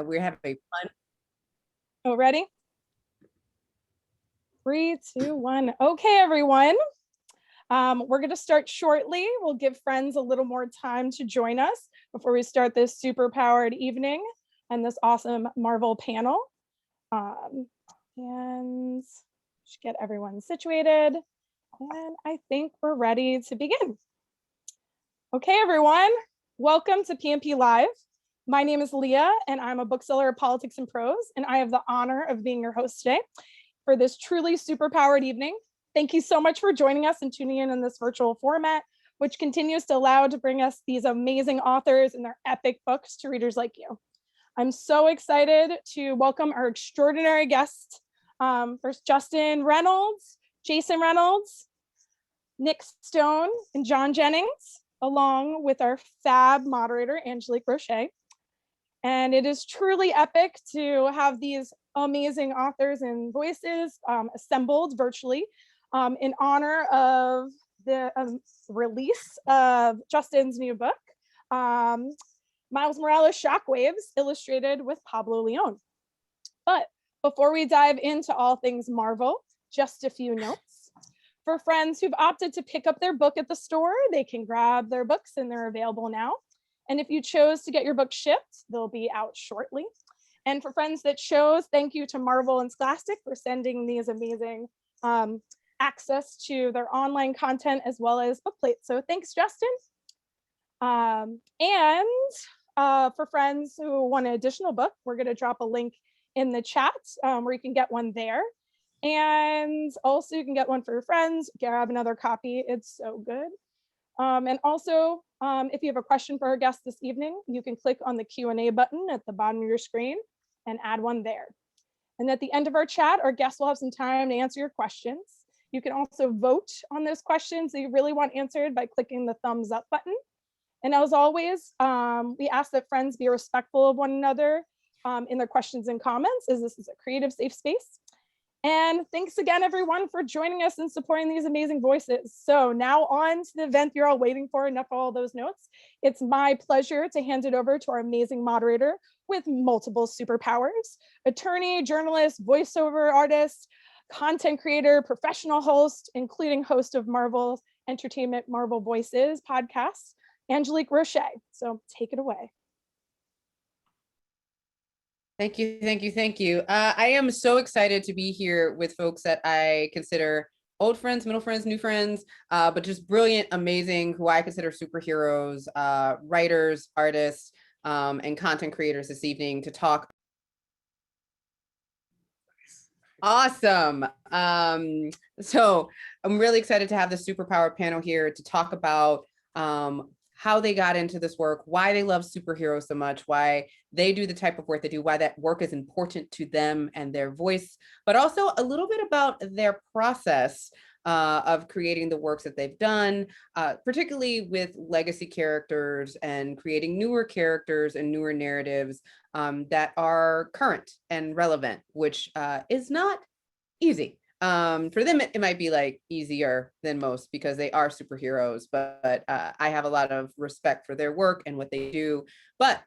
we're having fun. Oh, ready? 3, 2, 1. Okay, everyone. We're going to start shortly. We'll give friends a little more time to join us before we start this super powered evening and this awesome Marvel panel. And just get everyone situated. And I think we're ready to begin. Okay, everyone. Welcome to PMP Live. My name is Leah, and I'm a bookseller of politics and prose, and I have the honor of being your host today for this truly super-powered evening. Thank you so much for joining us and tuning in this virtual format, which continues to allow to bring us these amazing authors and their epic books to readers like you. I'm so excited to welcome our extraordinary guests. First, Justin Reynolds, Jason Reynolds, Nick Stone, and John Jennings, along with our fab moderator, Angelique Roche. And it is truly epic to have these amazing authors and voices assembled virtually in honor of the release of Justin's new book, Miles Morales' Shockwaves, illustrated with Pablo Leon. But before we dive into all things Marvel, just a few notes. For friends who've opted to pick up their book at the store, they can grab their books and they're available now. And if you chose to get your book shipped, they'll be out shortly. And for friends that chose, thank you to Marvel and Scholastic for sending these amazing access to their online content as well as book plates. So thanks, Justin. For friends who want an additional book, we're going to drop a link in the chat where you can get one there. And also you can get one for your friends, grab another copy. It's so good. And also, if you have a question for our guest this evening, you can click on the Q&A button at the bottom of your screen and add one there. And at the end of our chat, our guests will have some time to answer your questions. You can also vote on those questions that you really want answered by clicking the thumbs up button. And as always, we ask that friends be respectful of one another in their questions and comments, as this is a creative, safe space. And thanks again, everyone, for joining us and supporting these amazing voices. So now on to the event you're all waiting for. Enough of all those notes. It's my pleasure to hand it over to our amazing moderator with multiple superpowers, attorney, journalist, voiceover artist, content creator, professional host, including host of Marvel Entertainment Marvel Voices podcast, Angelique Roche. So take it away. Thank you, thank you, thank you. I am so excited to be here with folks that I consider old friends, middle friends, new friends, but just brilliant, amazing, who I consider superheroes, writers, artists, and content creators this evening to talk. Awesome. So I'm really excited to have the superpower panel here to talk about how they got into this work, why they love superheroes so much, why they do the type of work they do, why that work is important to them and their voice, but also a little bit about their process of creating the works that they've done, particularly with legacy characters and creating newer characters and newer narratives that are current and relevant, which is not easy. For them, it might be like easier than most because they are superheroes, but I have a lot of respect for their work and what they do. But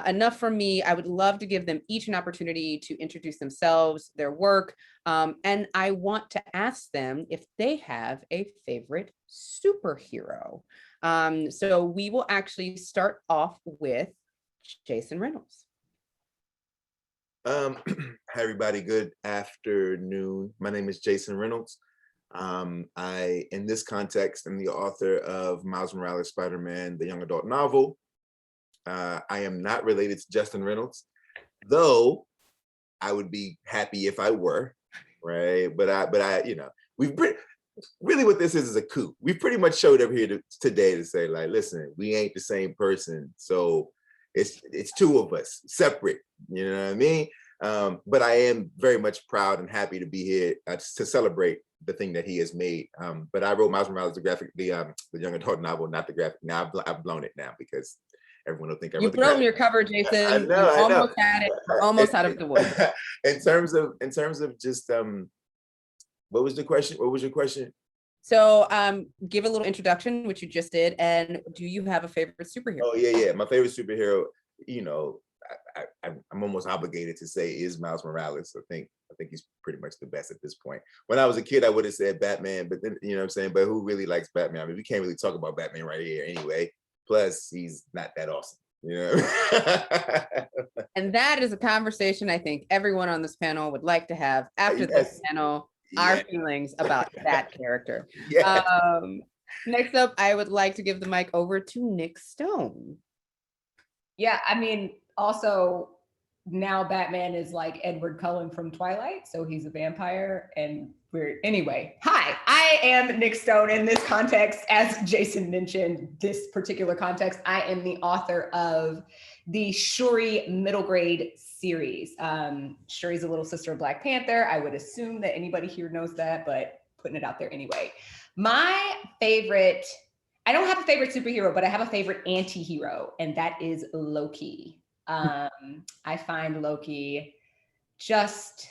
enough from me. I would love to give them each an opportunity to introduce themselves, their work, and I want to ask them if they have a favorite superhero. So we will actually start off with Jason Reynolds. Hi, everybody. Good afternoon. My name is Jason Reynolds. In this context, I'm the author of Miles Morales Spider-Man, the young adult novel. I am not related to Justin Reynolds, though I would be happy if I were, right? But I, really what this is a coup. We pretty much showed up here today to say, like, listen, we ain't the same person. So it's two of us separate, you know what I mean? But I am very much proud and happy to be here to celebrate the thing that he has made. But I wrote Miles Morales, the young adult novel, not the graphic. Now I've blown it now because everyone will think I wrote the graphic. You've blown your cover, Jason. I know. Almost had it. We're almost out of the woods. In terms of just what was the question? What was your question? So give a little introduction, which you just did, and do you have a favorite superhero? Oh, yeah. My favorite superhero, I'm almost obligated to say is Miles Morales. I think he's pretty much the best at this point. When I was a kid, I would have said Batman, but then, you know what I'm saying? But who really likes Batman? I mean, we can't really talk about Batman right here anyway. Plus, he's not that awesome, you know? And that is a conversation I think everyone on this panel would like to have after this panel, our feelings about that character. Yes. Next up, I would like to give the mic over to Nick Stone. Yeah, I mean, also now Batman is like Edward Cullen from Twilight, so he's a vampire, and anyway. Hi, I am Nick Stone. In this context, as Jason mentioned, this particular context, I am the author of the Shuri middle grade series. Shuri's a little sister of Black Panther. I would assume that anybody here knows that, but putting it out there anyway. My favorite, I don't have a favorite superhero, but I have a favorite anti-hero, and that is Loki. I find Loki just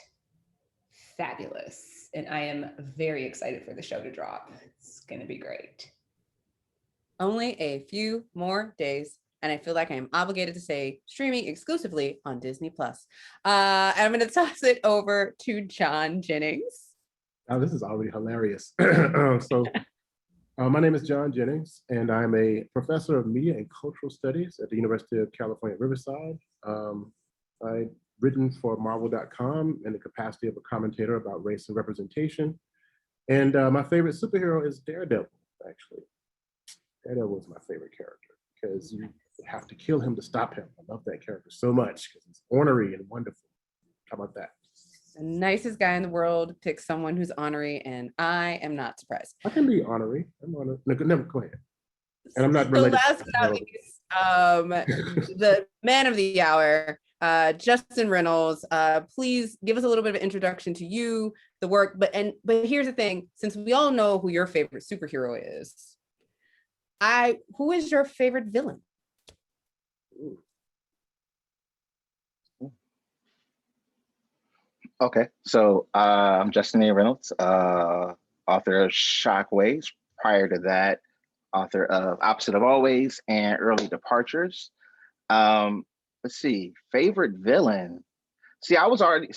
fabulous, and I am very excited for the show to drop. It's going to be great. Only a few more days, and I feel like I am obligated to say streaming exclusively on Disney+. And I'm going to toss it over to John Jennings. Oh, this is already hilarious. My name is John Jennings, and I'm a professor of media and cultural studies at the University of California, Riverside. I've written for Marvel.com in the capacity of a commentator about race and representation. And my favorite superhero is Daredevil, actually. Daredevil is my favorite character because you have to kill him to stop him. I love that character so much because he's ornery and wonderful. How about that? The nicest guy in the world picks someone who's ornery, and I am not surprised. I can be ornery. I'm ornery. No, go ahead. And I'm not related. So last but not least, the man of the hour, Justin Reynolds. Please give us a little bit of introduction to you, the work. But here's the thing: since we all know who your favorite superhero is, who is your favorite villain? Okay, so I'm Justin A. Reynolds, author of Shockwaves. Prior to that, author of Opposite of Always and Early Departures. Let's see, favorite villain. I was already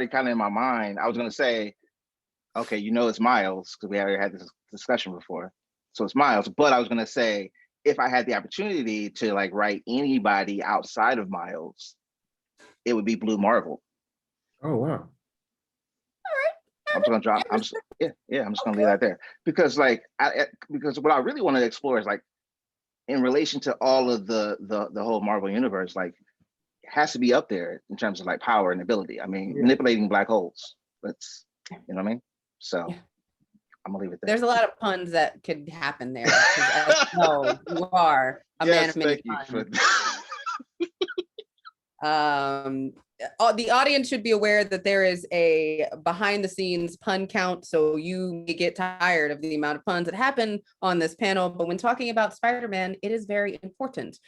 kind of in my mind. I was gonna say, okay, it's Miles because we already had this discussion before, so it's Miles. But I was gonna say, if I had the opportunity to like write anybody outside of Miles, it would be Blue Marvel. Oh, wow. All right. I'm just gonna drop. I'm just gonna leave that there because because what I really want to explore is like in relation to all of the whole Marvel universe, like it has to be up there in terms of like power and ability. I mean, manipulating black holes. Let's, you know what I mean? So I'm gonna leave it there. There's a lot of puns that could happen there. As you are a man of many puns. The audience should be aware that there is a behind the scenes pun count, so you get tired of the amount of puns that happen on this panel. But when talking about Spider-Man, it is very important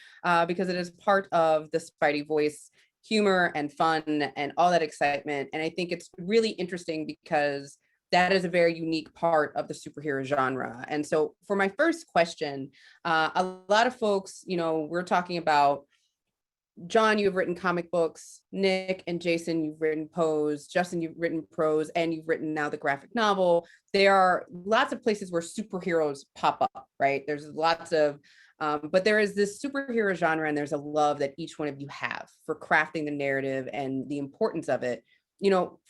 because it is part of the Spidey voice, humor and fun and all that excitement. And I think it's really interesting because that is a very unique part of the superhero genre. And so for my first question, a lot of folks, we're talking about John, you've written comic books. Nick and Jason, you've written Pose. Justin, you've written Prose, and you've written now the graphic novel. There are lots of places where superheroes pop up, right? There's lots of, but there is this superhero genre, and there's a love that each one of you have for crafting the narrative and the importance of it.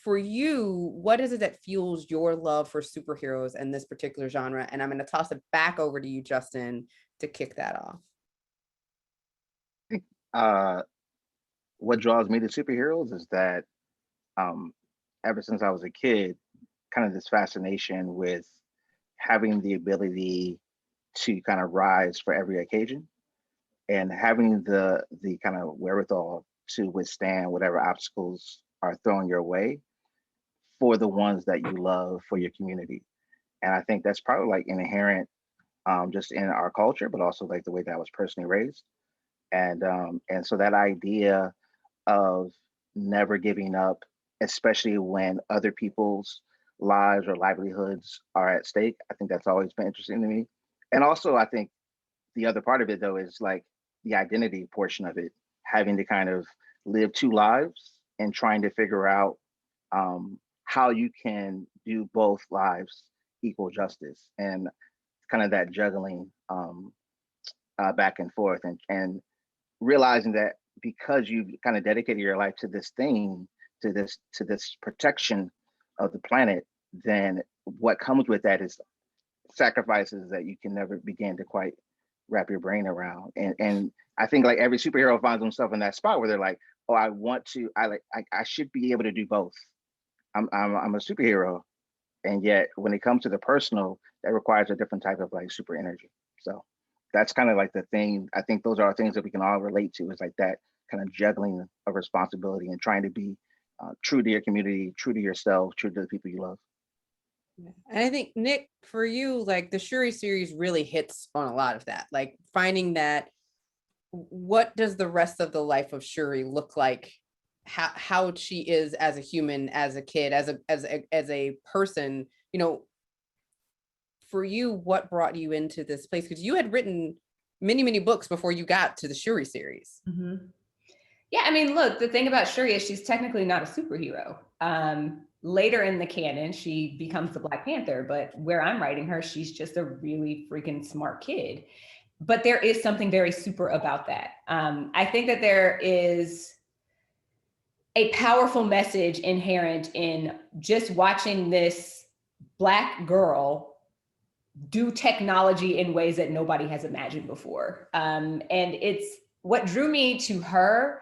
For you, what is it that fuels your love for superheroes and this particular genre? And I'm going to toss it back over to you, Justin, to kick that off. What draws me to superheroes is that ever since I was a kid, kind of this fascination with having the ability to kind of rise for every occasion and having the kind of wherewithal to withstand whatever obstacles are thrown your way for the ones that you love, for your community. And I think that's probably like inherent just in our culture, but also like the way that I was personally raised. And so that idea of never giving up, especially when other people's lives or livelihoods are at stake, I think that's always been interesting to me. And also, I think the other part of it, though, is like the identity portion of it, having to kind of live two lives and trying to figure out how you can do both lives equal justice, and kind of that juggling back and forth, and realizing that because you kind of dedicated your life to this thing, to this protection of the planet, then what comes with that is sacrifices that you can never begin to quite wrap your brain around. And I think like every superhero finds themselves in that spot where they're like, oh, I should be able to do both. I'm a superhero, and yet when it comes to the personal, that requires a different type of like super energy. So that's kind of like the thing. I think those are things that we can all relate to, is like that kind of juggling of responsibility and trying to be true to your community, true to yourself, true to the people you love. And I think, Nick, for you, like the Shuri series really hits on a lot of that, like finding that what does the rest of the life of Shuri look like, how she is as a human, as a kid, as a person, you know. For you, what brought you into this place? Because you had written many books before you got to the Shuri series. Mm-hmm. Yeah, I mean, look, the thing about Shuri is she's technically not a superhero. Later in the canon, she becomes the Black Panther, but where I'm writing her, she's just a really freaking smart kid. But there is something very super about that. I think that there is a powerful message inherent in just watching this Black girl do technology in ways that nobody has imagined before. And it's what drew me to her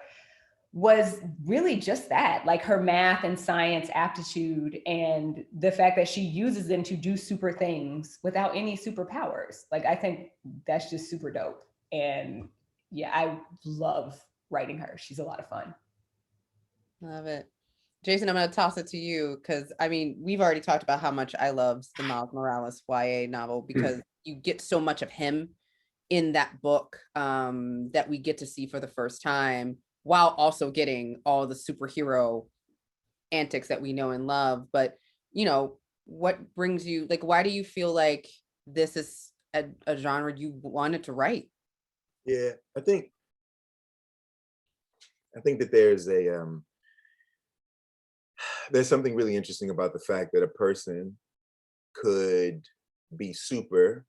was really just that, like her math and science aptitude and the fact that she uses them to do super things without any superpowers. Like, I think that's just super dope. And yeah, I love writing her. She's a lot of fun. Love it. Jason, I'm going to toss it to you because, I mean, we've already talked about how much I love the Miles Morales YA novel because you get so much of him in that book that we get to see for the first time, while also getting all the superhero antics that we know and love. But, you know, what brings you, like, why do you feel like this is a genre you wanted to write? Yeah, I think that there's something really interesting about the fact that a person could be super,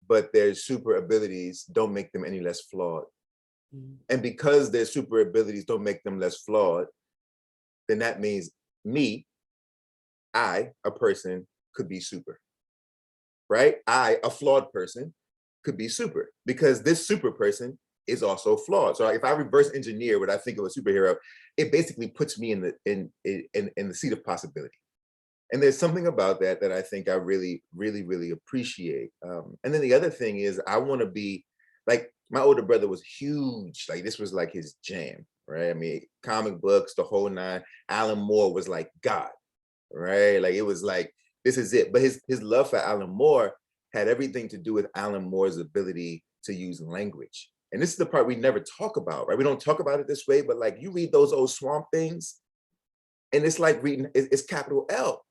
but their super abilities don't make them any less flawed. And because their super abilities don't make them less flawed, then that means I, a person, could be super, right? I, a flawed person, could be super, because this super person is also flawed. So if I reverse engineer what I think of a superhero, it basically puts me in the seat of possibility. And there's something about that I think I really appreciate. And then the other thing is, I want to be like, my older brother was huge. Like, this was like his jam, right? I mean, comic books, the whole nine. Alan Moore was like God, right? Like, it was like, this is it. But his love for Alan Moore had everything to do with Alan Moore's ability to use language. And this is the part we never talk about, right? We don't talk about it this way, but like, you read those old Swamp Things, and it's like reading, it's capital L,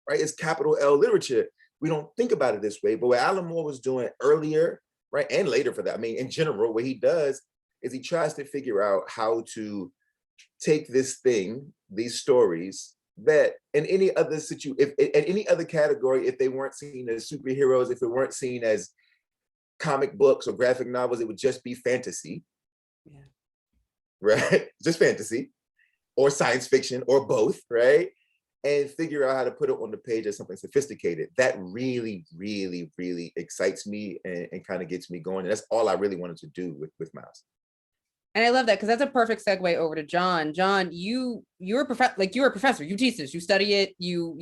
right? It's capital L literature. We don't think about it this way, but what Alan Moore was doing earlier, right, and later for that, I mean, in general, what he does is he tries to figure out how to take this thing, these stories, that in any other situation, in any other category, if they weren't seen as superheroes, if it weren't seen as comic books or graphic novels, it would just be fantasy, right? Just fantasy, or science fiction, or both, right? And figure out how to put it on the page as something sophisticated. That really excites me and kind of gets me going. And that's all I really wanted to do with Miles. And I love that, because that's a perfect segue over to John. John, you're a professor. You teach this. You study it. You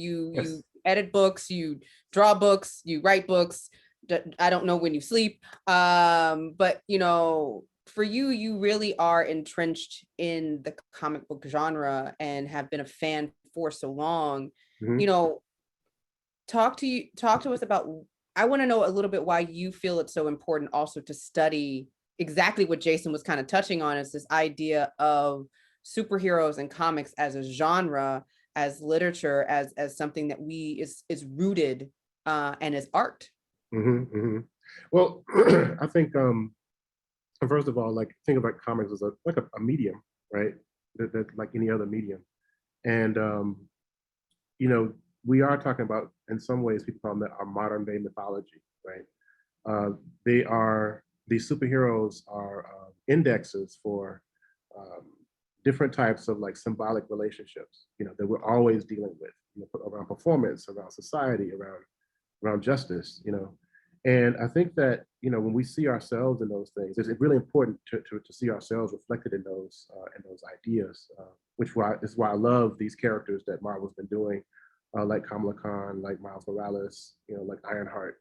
edit books. You draw books. You write books. I don't know when you sleep. But you know, for you, you really are entrenched in the comic book genre and have been a fan for so long. You know, talk to us about, I want to know a little bit why you feel it's so important also to study exactly what Jason was kind of touching on, is this idea of superheroes and comics as a genre, as literature, as something that is rooted and as art. Well, I think first of all, like think about comics as like a medium, right? That like any other medium. And you know, we are talking about, in some ways, people call them our modern day mythology, right? They are, these superheroes are indexes for different types of like symbolic relationships, you know, that we're always dealing with, you know, around performance, around society, around justice, you know. And I think that, you know, when we see ourselves in those things, it's really important to see ourselves reflected in those ideas, which is why I love these characters that Marvel's been doing, like Kamala Khan, like Miles Morales, you know, like Ironheart,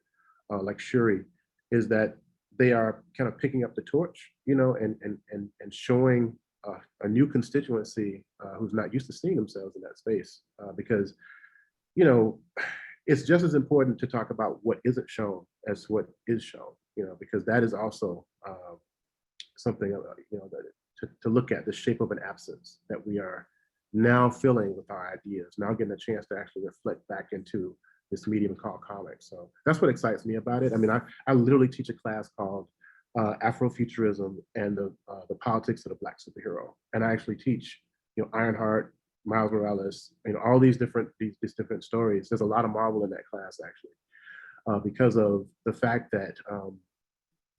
like Shuri, is that they are kind of picking up the torch, you know, and showing a new constituency who's not used to seeing themselves in that space, because, you know, it's just as important to talk about what isn't shown as what is shown, you know, because that is also something, you know, that to look at the shape of an absence that we are now filling with our ideas, now getting a chance to actually reflect back into this medium called comics. So that's what excites me about it. I mean, I literally teach a class called Afrofuturism and the politics of the Black superhero. And I actually teach, you know, Ironheart, Miles Morales, you know, all these different stories. There's a lot of Marvel in that class actually, because of the fact that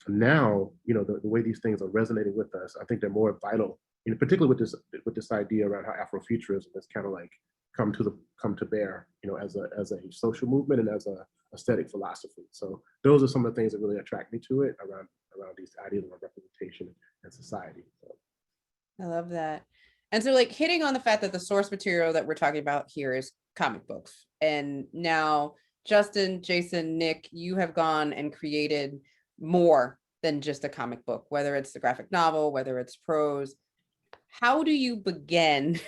now, you know, the way these things are resonating with us, I think they're more vital, you know, particularly with this idea around how Afrofuturism has kind of like come to bear, you know, as a social movement and as a aesthetic philosophy. So those are some of the things that really attract me to it around these ideas of representation and society. So. I love that. And so like hitting on the fact that the source material that we're talking about here is comic books. And now Justin, Jason, Nick, you have gone and created more than just a comic book, whether it's the graphic novel, whether it's prose. How do you begin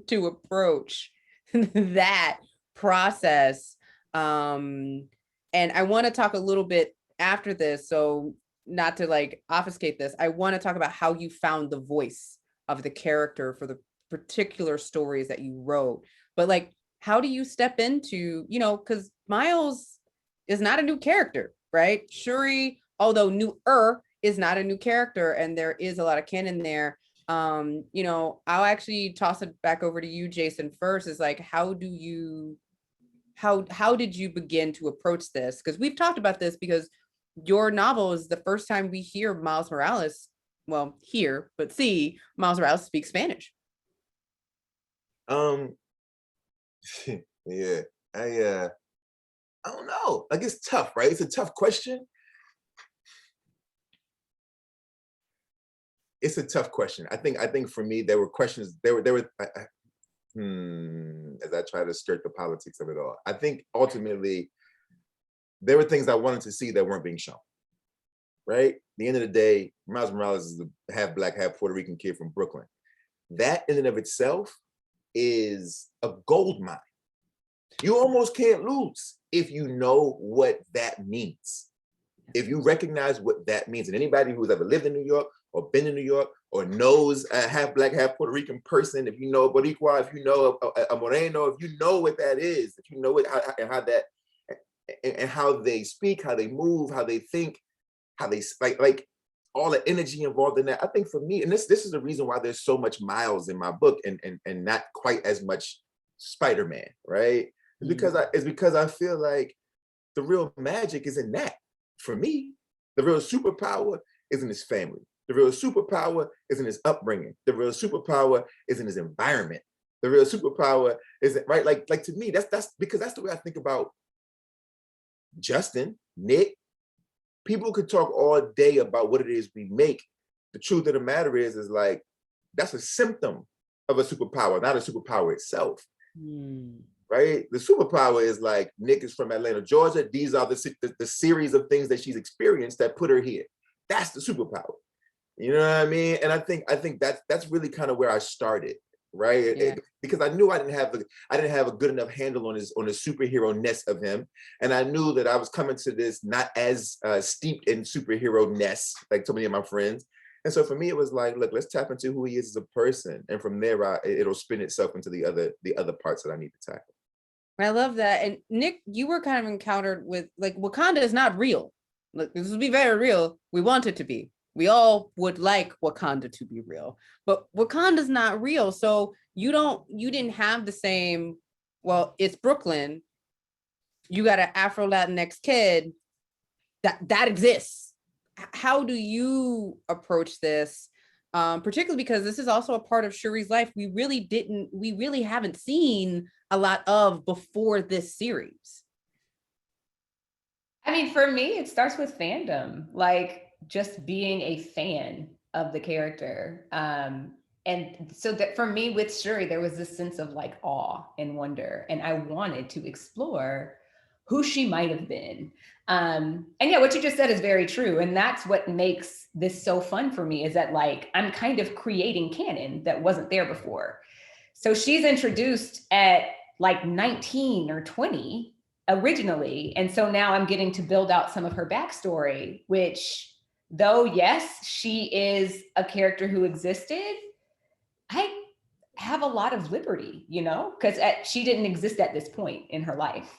to approach that process? And I want to talk a little bit after this, so not to like obfuscate this, I want to talk about how you found the voice of the character for the particular stories that you wrote. But like, how do you step into, you know, because Miles is not a new character, right? Shuri, although newer, is not a new character, and there is a lot of canon there. You know, I'll actually toss it back over to you, Jason, first. Is like, how did you begin to approach this? Because we've talked about this, because your novel is the first time we hear Miles Morales, well, hear, but see Miles Morales speak Spanish. Yeah, I don't know. Like, it's tough, right? It's a tough question. It's a tough question. I think for me, there were questions, as I try to skirt the politics of it all. I think ultimately there were things I wanted to see that weren't being shown, right? At the end of the day, Miles Morales is a half Black, half Puerto Rican kid from Brooklyn. That in and of itself is a gold mine. You almost can't lose if you know what that means. If you recognize what that means, and anybody who's ever lived in New York or been in New York or knows a half Black, half Puerto Rican person, if you know a Boricua, if you know a Moreno, if you know what that is, if you know it, how they speak, how they move, how they think, how they like all the energy involved in that. I think for me, and this is the reason why there's so much Miles in my book and not quite as much Spider-Man, right? It's because I feel like the real magic is in that. For me, the real superpower is in his family. The real superpower is in his upbringing. The real superpower is in his environment. The real superpower is, right? Like to me, that's because that's the way I think about Justin, Nick. People could talk all day about what it is we make. The truth of the matter is like, that's a symptom of a superpower, not a superpower itself. Right? The superpower is like, Nick is from Atlanta, Georgia. These are the series of things that she's experienced that put her here. That's the superpower. You know what I mean? And I think that's really kind of where I started, right? Yeah. Because I knew I didn't have a good enough handle on the superhero-ness of him, and I knew that I was coming to this not as steeped in superhero-ness like so many of my friends. And so for me, it was like, look, let's tap into who he is as a person, and from there, it'll spin itself into the other parts that I need to tackle. I love that. And Nick, you were kind of encountered with like, Wakanda is not real. Look, this will be very real. We want it to be. We all would like Wakanda to be real, but Wakanda's not real. So you didn't have the same, well, it's Brooklyn. You got an Afro Latinx kid that exists. How do you approach this? Particularly because this is also a part of Shuri's life we really haven't seen a lot of before this series. I mean, for me, it starts with fandom, like just being a fan of the character. And so that for me with Shuri, there was this sense of like awe and wonder, and I wanted to explore who she might have been. And yeah, what you just said is very true. And that's what makes this so fun for me, is that like, I'm kind of creating canon that wasn't there before. So she's introduced at like 19 or 20 originally. And so now I'm getting to build out some of her backstory, which, though, yes, she is a character who existed, I have a lot of liberty, you know, because she didn't exist at this point in her life.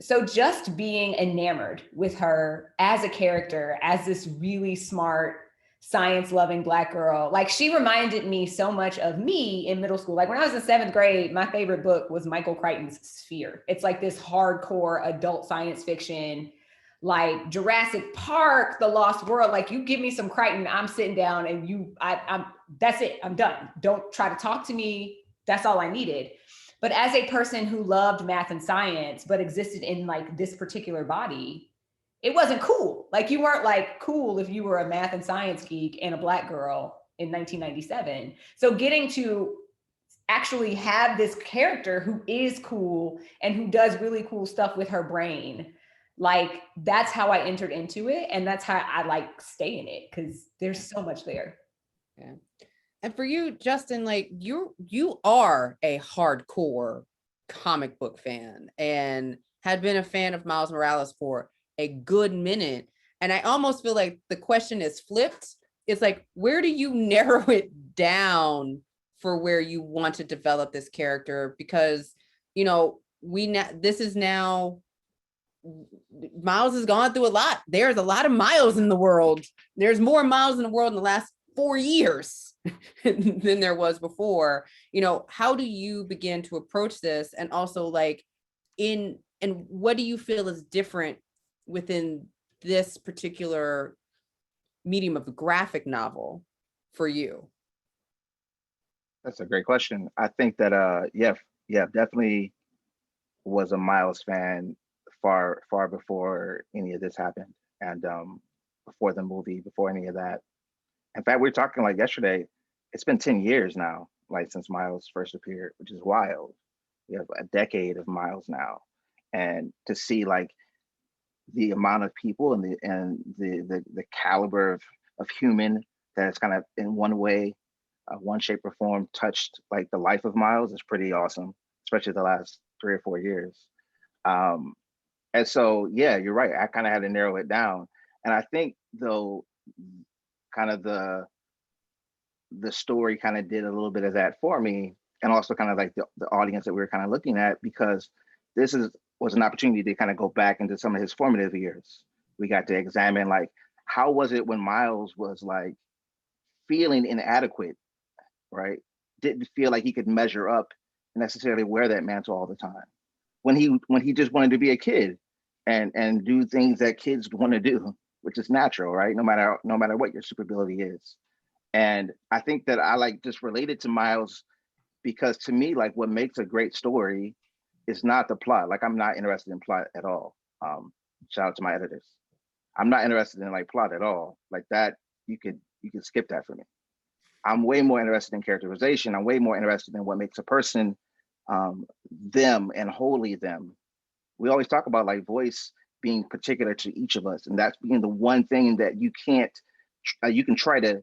So just being enamored with her as a character, as this really smart, science-loving Black girl, like she reminded me so much of me in middle school. Like when I was in 7th grade, my favorite book was Michael Crichton's Sphere. It's like this hardcore adult science fiction, like Jurassic Park, The Lost World. Like you give me some Crichton, I'm sitting down and I'm that's it, I'm done. Don't try to talk to me. That's all I needed. But as a person who loved math and science, but existed in like this particular body, it wasn't cool. Like you weren't like cool if you were a math and science geek and a Black girl in 1997. So getting to actually have this character who is cool and who does really cool stuff with her brain, like that's how I entered into it. And that's how I like stay in it, because there's so much there. Yeah. And for you, Justin, like you are a hardcore comic book fan and had been a fan of Miles Morales for a good minute. And I almost feel like the question is flipped. It's like, where do you narrow it down for where you want to develop this character? Because, you know, this is now, Miles has gone through a lot. There's a lot of Miles in the world. There's more Miles in the world in the last 4 years than there was before. You know, how do you begin to approach this? And also like and what do you feel is different within this particular medium of the graphic novel for you? That's a great question. I think that yeah, definitely was a Miles fan far before any of this happened, and before the movie, before any of that. In fact, we were talking like yesterday, it's been 10 years now, like since Miles first appeared, which is wild. We have a decade of Miles now. And to see like the amount of people and the caliber of human that's kind of in one way, one shape or form touched like the life of Miles is pretty awesome, especially the last 3 or 4 years. And so, yeah, you're right. I kind of had to narrow it down. And I think though, kind of the story kind of did a little bit of that for me, and also kind of like the audience that we were kind of looking at, because this was an opportunity to kind of go back into some of his formative years. We got to examine like, how was it when Miles was like feeling inadequate, right? Didn't feel like he could measure up and necessarily wear that mantle all the time. When he just wanted to be a kid and do things that kids want to do, which is natural, right? No matter what your super ability is. And I think that I like just related to Miles because to me, like what makes a great story is not the plot. Like I'm not interested in plot at all. Shout out to my editors. I'm not interested in like plot at all. Like that, you can skip that for me. I'm way more interested in characterization. I'm way more interested in what makes a person them and wholly them. We always talk about like voice being particular to each of us, and that's being the one thing that you can't. You can try to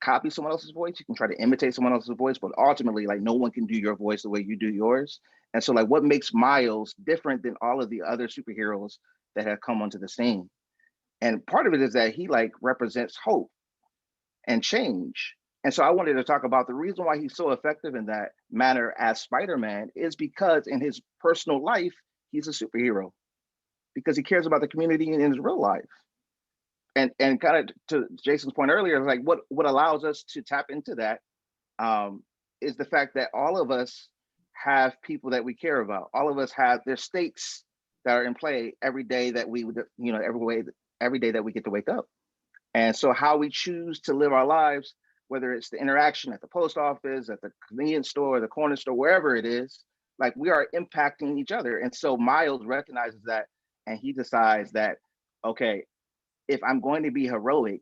copy someone else's voice, you can try to imitate someone else's voice, but ultimately, like no one can do your voice the way you do yours. And so, like, what makes Miles different than all of the other superheroes that have come onto the scene? And part of it is that he like represents hope and change. And so I wanted to talk about the reason why he's so effective in that manner as Spider-Man is because in his personal life, he's a superhero because he cares about the community in his real life. and kind of to Jason's point earlier, like what allows us to tap into that is the fact that all of us have people that we care about. All of us have their stakes that are in play every day that we would, every day that we get to wake up. And so how we choose to live our lives, whether it's the interaction at the post office, at the convenience store, the corner store, wherever it is, like we are impacting each other. And so Miles recognizes that, and he decides that, okay, if I'm going to be heroic,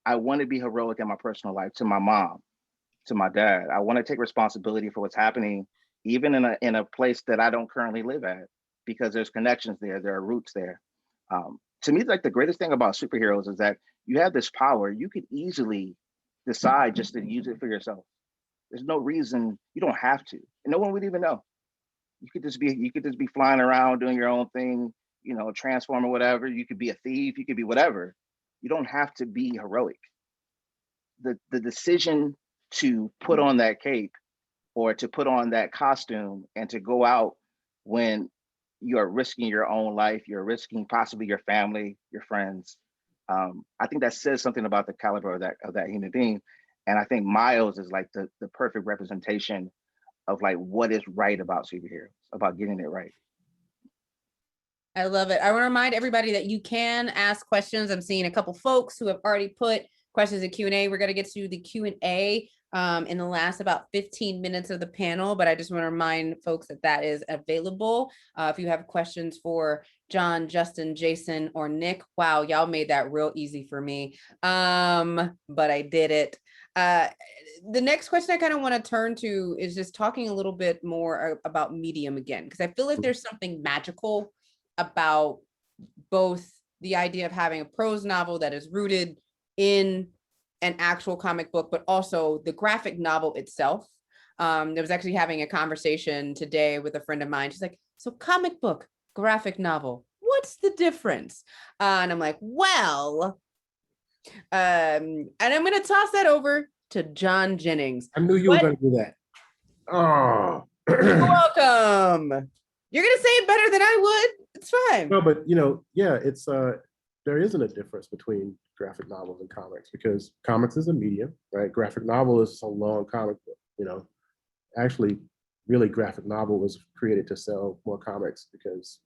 I want to be heroic in my personal life, to my mom, to my dad. I want to take responsibility for what's happening, even in a place that I don't currently live at, because there's connections there, there are roots there. To me, like the greatest thing about superheroes is that you have this power. You could easily decide just to use it for yourself. There's no reason, you don't have to. And no one would even know. You could just be flying around doing your own thing, transform or whatever. You could be a thief, you could be whatever. You don't have to be heroic. The decision to put on that cape or to put on that costume and to go out when you are risking your own life, you're risking possibly your family, your friends. I think that says something about the caliber of that human being. And I think Miles is like the perfect representation of like what is right about superheroes, about getting it right. I love it. I want to remind everybody that you can ask questions. I'm seeing a couple folks who have already put questions in Q&A. We're going to get to the Q&A in the last about 15 minutes of the panel, but I just want to remind folks that that is available. If you have questions for John, Justin, Jason, or Nick, wow, y'all made that real easy for me, but I did it. The next question I kind of want to turn to is just talking a little bit more about medium again, because I feel like there's something magical about both the idea of having a prose novel that is rooted in an actual comic book, but also the graphic novel itself. I was actually having a conversation today with a friend of mine. She's like, so comic book, graphic novel, what's the difference? And I'm like, well, and I'm going to toss that over to John Jennings. I knew you were going to do that. Oh, you're welcome. You're going to say it better than I would. It's fine. No, but yeah, it's there isn't a difference between graphic novels and comics, because comics is a medium, right? Graphic novel is a long comic book, actually really graphic novel was created to sell more comics because,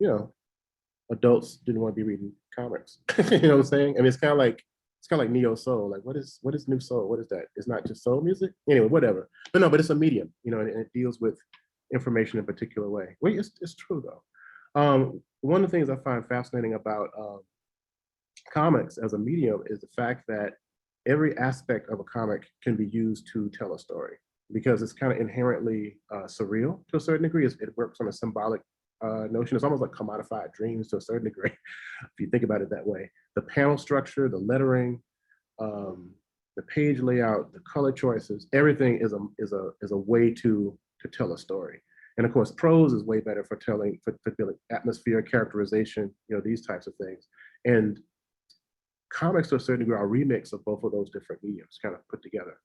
adults didn't want to be reading comics. You know what I'm saying? I mean, it's kind of like neo soul. Like, what is new soul? What is that? It's not just soul music. Anyway, whatever. But no, but it's a medium, and it deals with information in a particular way. Well, it's true though. One of the things I find fascinating about comics as a medium is the fact that every aspect of a comic can be used to tell a story, because it's kind of inherently surreal to a certain degree. It works on a symbolic notion. It's almost like commodified dreams to a certain degree, if you think about it that way. The panel structure, the lettering, the page layout, the color choices, everything is a way to tell a story. And of course, prose is way better for telling atmosphere, characterization, these types of things. And comics to a certain degree are a remix of both of those different mediums kind of put together,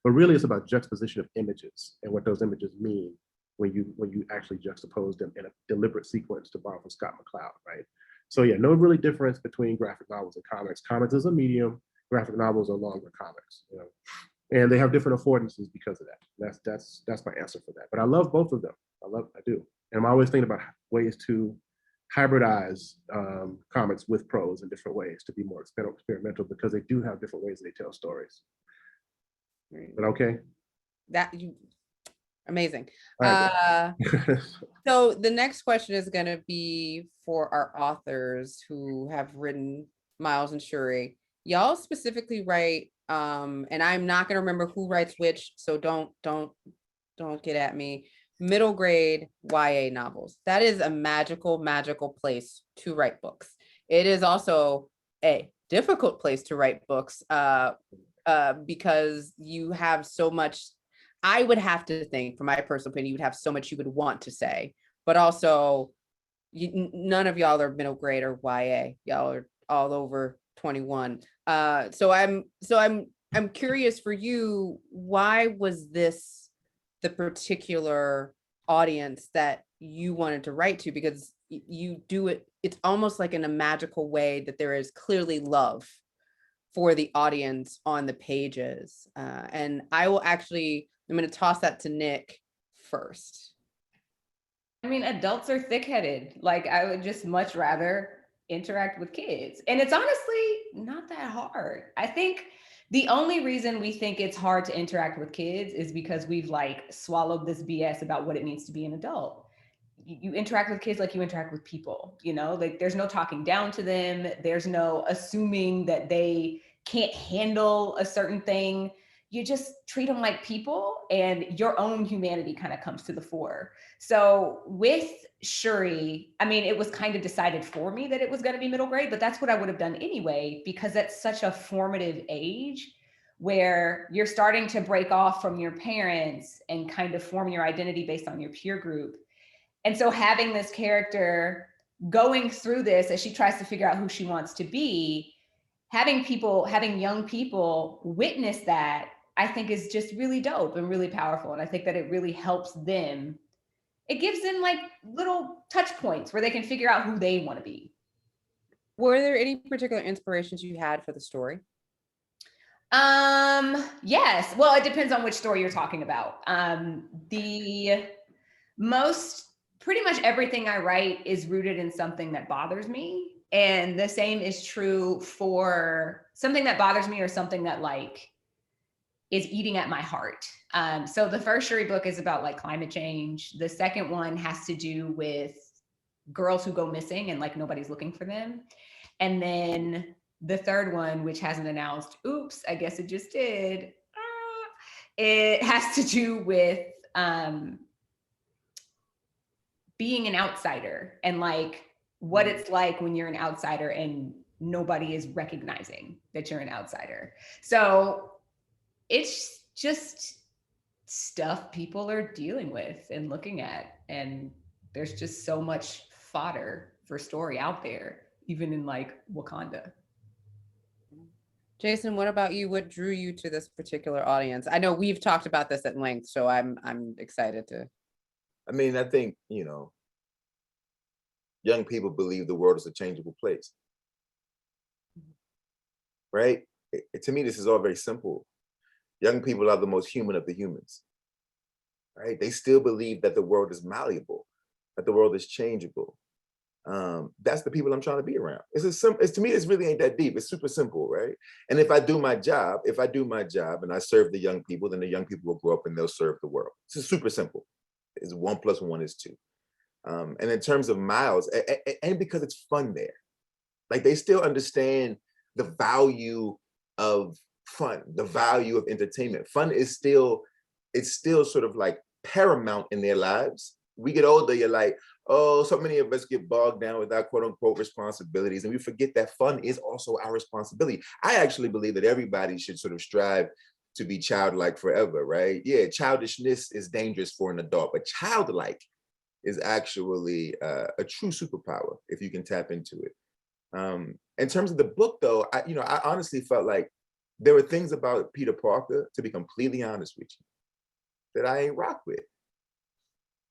but really it's about juxtaposition of images and what those images mean when you actually juxtapose them in a deliberate sequence, to borrow from Scott McCloud, right? So yeah, no really difference between graphic novels and comics. Comics is a medium, graphic novels are longer comics, and they have different affordances because of that. That's my answer for that. But I love both of them. I do. And I'm always thinking about ways to hybridize comics with prose in different ways to be more experimental, because they do have different ways they tell stories. But okay. Amazing. Right. So the next question is going to be for our authors who have written Miles and Shuri. Y'all specifically write, and I'm not going to remember who writes which, so don't get at me. Middle grade YA novels. That is a magical place to write books. It is also a difficult place to write books because you have so much. I would have to think, from my personal opinion, you would have so much you would want to say, but also none of y'all are middle grade or YA. Y'all are all over 21. So I'm curious for you, why was this the particular audience that you wanted to write to? Because you do it it's almost like in a magical way that there is clearly love for the audience on the pages. And I'm going to toss that to Nick first. I mean, adults are thick-headed. Like, I would just much rather interact with kids. And it's honestly not that hard. I think the only reason we think it's hard to interact with kids is because we've like swallowed this BS about what it means to be an adult. You interact with kids like you interact with people, you know, like there's no talking down to them. There's no assuming that they can't handle a certain thing. You just treat them like people, and your own humanity kind of comes to the fore. So with Shuri, I mean, it was kind of decided for me that it was going to be middle grade, but that's what I would have done anyway, because that's such a formative age where you're starting to break off from your parents and kind of form your identity based on your peer group. And so having this character going through this as she tries to figure out who she wants to be, having young people witness that, I think is just really dope and really powerful. And I think that it really helps them. It gives them like little touch points where they can figure out who they want to be. Were there any particular inspirations you had for the story? Yes. Well, it depends on which story you're talking about. Pretty much everything I write is rooted in something that bothers me. And the same is true for something that bothers me or something that like is eating at my heart. So the first Shuri book is about like climate change. The second one has to do with girls who go missing and like nobody's looking for them. And then the third one, which hasn't announced, oops, I guess it just did. It has to do with being an outsider and like what it's like when you're an outsider and nobody is recognizing that you're an outsider. So it's just stuff people are dealing with and looking at. And there's just so much fodder for story out there, even in like Wakanda. Jason, what about you? What drew you to this particular audience? I know we've talked about this at length, so I'm excited to. I mean, I think, young people believe the world is a changeable place. Right? To me, this is all very simple. Young people are the most human of the humans. Right? They still believe that the world is malleable, that the world is changeable. That's the people I'm trying to be around. To me, this really ain't that deep. It's super simple, right? And if I do my job and I serve the young people, then the young people will grow up and they'll serve the world. It's super simple. It's 1 + 1 = 2. And in terms of Miles, and because it's fun there, like they still understand the value of fun, the value of entertainment. Fun is still sort of like paramount in their lives. We get older, you're like, oh, so many of us get bogged down with our quote unquote responsibilities. And we forget that fun is also our responsibility. I actually believe that everybody should sort of strive to be childlike forever, right? Yeah, childishness is dangerous for an adult, but childlike is actually a true superpower if you can tap into it. In terms of the book though, I honestly felt like there were things about Peter Parker, to be completely honest with you, that I ain't rock with.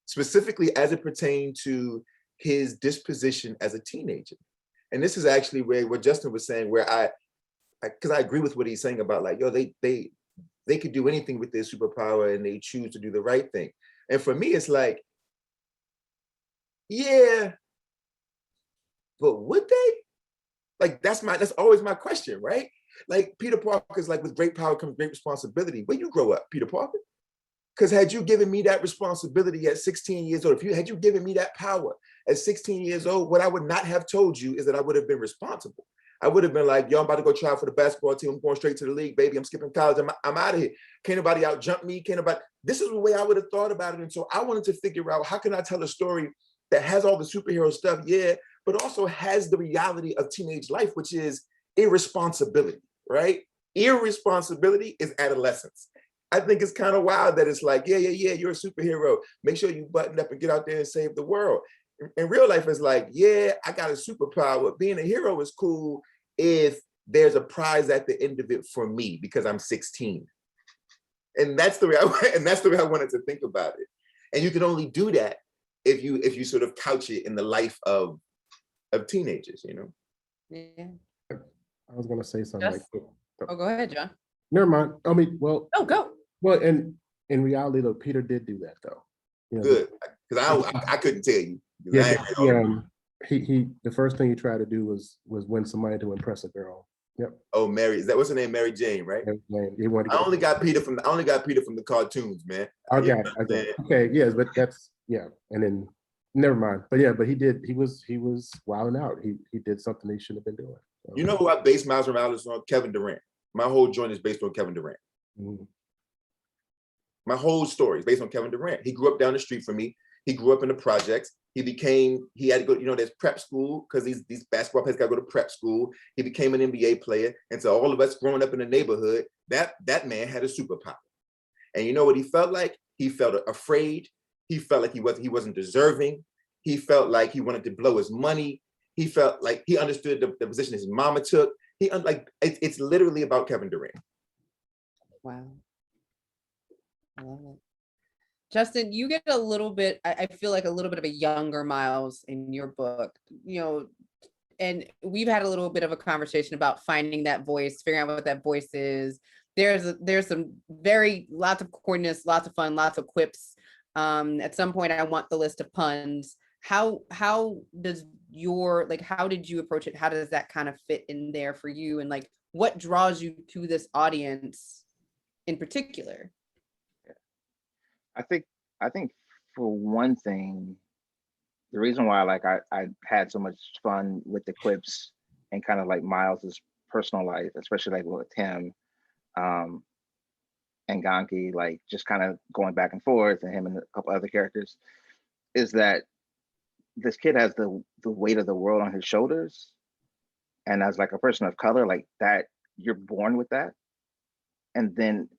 Specifically as it pertained to his disposition as a teenager. And this is actually where Justin was saying, because I agree with what he's saying about like, they could do anything with their superpower and they choose to do the right thing. And for me, it's like, yeah, but would they? Like, that's always my question, right? Like Peter Parker's like, with great power comes great responsibility. Where you grow up, Peter Parker? Because had you given me that responsibility at 16 years old, had you given me that power at 16 years old, what I would not have told you is that I would have been responsible. I would have been like, yo, I'm about to go try for the basketball team. I'm going straight to the league, baby. I'm skipping college. I'm out of here. Can't nobody out jump me. This is the way I would have thought about it. And so I wanted to figure out, how can I tell a story that has all the superhero stuff, yeah, but also has the reality of teenage life, which is irresponsibility, right? Irresponsibility is adolescence. I think it's kind of wild that it's like, yeah, you're a superhero. Make sure you button up and get out there and save the world. In real life, it's like, yeah, I got a superpower. Being a hero is cool if there's a prize at the end of it for me because I'm 16. And that's the way I wanted to think about it. And you can only do that if you sort of couch it in the life of of teenagers, Yeah. I was gonna say something like, Oh, go ahead, John. never mind. I mean, well, Oh, go. and in reality, though, Peter did do that though. You know, Good, because I couldn't tell you. 'Cause I Yeah, ain't read he the first thing he tried to do was win some money to impress a girl. Yep. Oh, Mary, is that what's her name? Mary Jane, right? He wanted to I get only got Peter from the cartoons, man. I You know got what I'm saying? okay, yes, but that's and then never mind. But yeah, but he was wilding out. He did something he shouldn't have been doing. So, You know who I based Miles Morales on? Kevin Durant. My whole joint is based on Kevin Durant. mhm. My whole story is based on Kevin Durant. He grew up down the street from me. He grew up in the projects. He had to go, there's prep school because these basketball players got to go to prep school. He became an NBA player. And so all of us growing up in the neighborhood, that man had a superpower. And you know what he felt like? He felt afraid. He felt like he wasn't deserving. He felt like he wanted to blow his money. He felt like he understood the position his mama took. It's literally about Kevin Durant. Wow. I love it. Justin, you get a little bit, I feel like a little bit of a younger Miles in your book, and we've had a little bit of a conversation about finding that voice, figuring out what that voice is. There's some lots of corniness, lots of fun, lots of quips. At some point I want the list of puns. How did you approach it? How does that kind of fit in there for you? And like, what draws you to this audience in particular? I think for one thing, the reason why I had so much fun with the quips and kind of like Miles's personal life, especially like with him and Ganki, like just kind of going back and forth, and him and a couple other characters, is that this kid has the weight of the world on his shoulders. And as like a person of color, like that, you're born with that. And then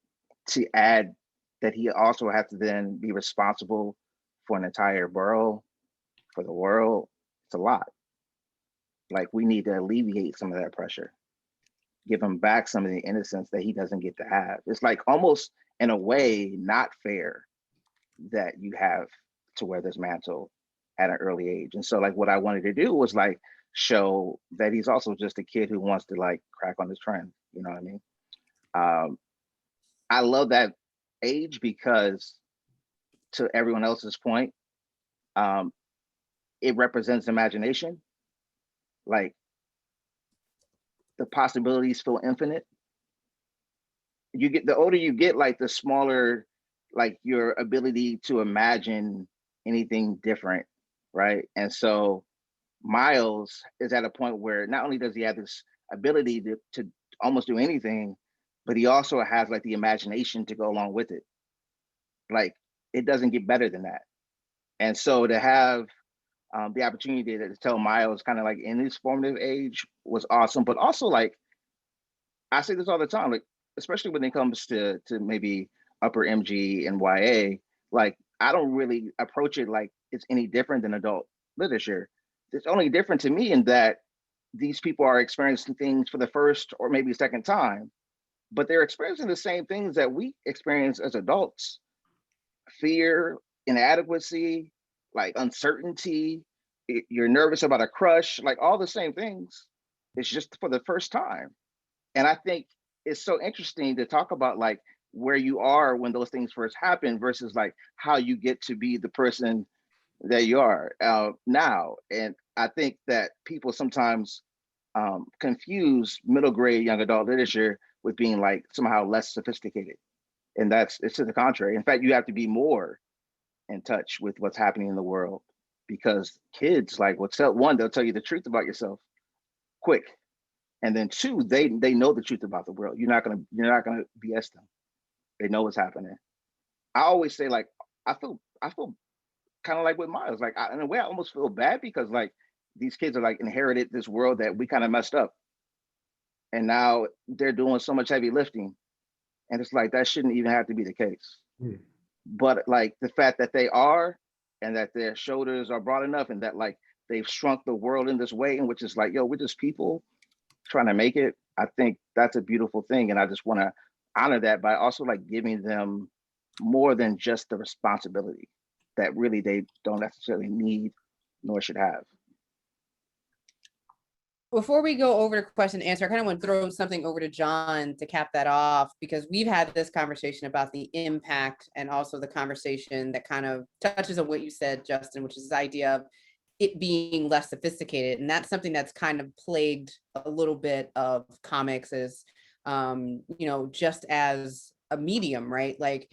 to add that he also has to then be responsible for an entire borough, for the world, it's a lot. Like we need to alleviate some of that pressure, give him back some of the innocence that he doesn't get to have. It's like almost in a way not fair that you have to wear this mantle at an early age. And so like what I wanted to do was like show that he's also just a kid who wants to like crack on this trend. You know what I mean? I love that age because, to everyone else's point, it represents imagination. Like the possibilities feel infinite. You get, the older you get, like the smaller like your ability to imagine anything different, right? And so Miles is at a point where not only does he have this ability to almost do anything, but he also has like the imagination to go along with it. Like it doesn't get better than that. And so to have the opportunity to tell Miles kind of like in his formative age was awesome. But also like, I say this all the time, like, especially when it comes to maybe upper MG and YA, like I don't really approach it like it's any different than adult literature. It's only different to me in that these people are experiencing things for the first or maybe second time, but they're experiencing the same things that we experience as adults: fear, inadequacy, like uncertainty. You're nervous about a crush, like all the same things. It's just for the first time. And I think it's so interesting to talk about like where you are when those things first happen versus like how you get to be the person that you are now. And I think that people sometimes confuse middle grade young adult literature with being like somehow less sophisticated. And it's to the contrary. In fact, you have to be more in touch with what's happening in the world, because kids, like, one, they'll tell you the truth about yourself quick. And then two, they know the truth about the world. You're not gonna BS them. They know what's happening. I always say, like, I feel kind of like with Miles. Like, in a way, I almost feel bad because like these kids are like inherited this world that we kind of messed up, and now they're doing so much heavy lifting, and it's like that shouldn't even have to be the case. But like the fact that they are, and that their shoulders are broad enough, and that like they've shrunk the world in this way, and which is like, yo, we're just people trying to make it. I think that's a beautiful thing, and I just want to honor that by also like giving them more than just the responsibility that really they don't necessarily need nor should have. before we go over to question and answer, I kind of want to throw something over to John to cap that off, because we've had this conversation about the impact and also the conversation that kind of touches on what you said, Justin, which is this idea of it being less sophisticated. And that's something that's kind of plagued a little bit of comics as, just as a medium, right? Like,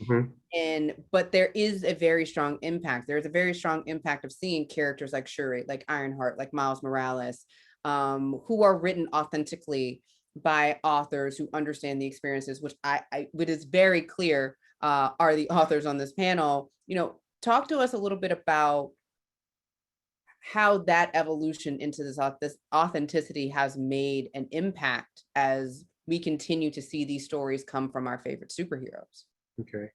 but there is a very strong impact. There's a very strong impact of seeing characters like Shuri, like Ironheart, like Miles Morales, who are written authentically by authors who understand the experiences, which it is very clear are the authors on this panel. Talk to us a little bit about how that evolution into this authenticity has made an impact as we continue to see these stories come from our favorite superheroes. Okay.